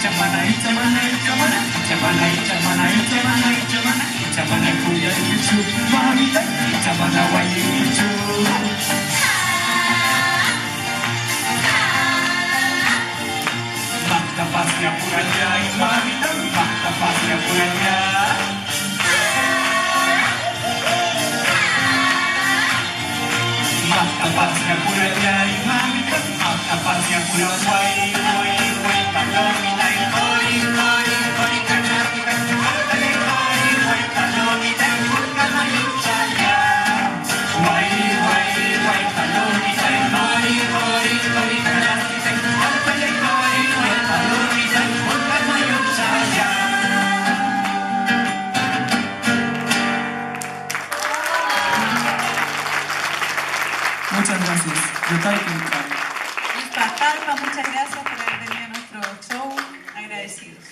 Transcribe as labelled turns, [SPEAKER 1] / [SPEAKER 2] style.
[SPEAKER 1] chamana, chamana, chamana, chamana, chamana, chamana, chamana, chamana, kuya ichu, mamita, chamana, wai ichu. Mata pasnya puranya, mamita, mata pasnya puranya. Mata pasnya puranya, mamita, mata pasnya puranya, wai, wai, wai, palomita, koi, koi, koi, kanarita, koi, koi, koi, palomita, kurkana yuchaya. Wai, wai, wai, palomita, koi, koi, koi, kanarita, koi, koi, koi, palomita, kurkana yuchaya.
[SPEAKER 2] Muchas gracias. Yokai Kenkai.
[SPEAKER 3] Nuestra Talpa, muchas gracias por haber venido a nuestro show. Agradecidos.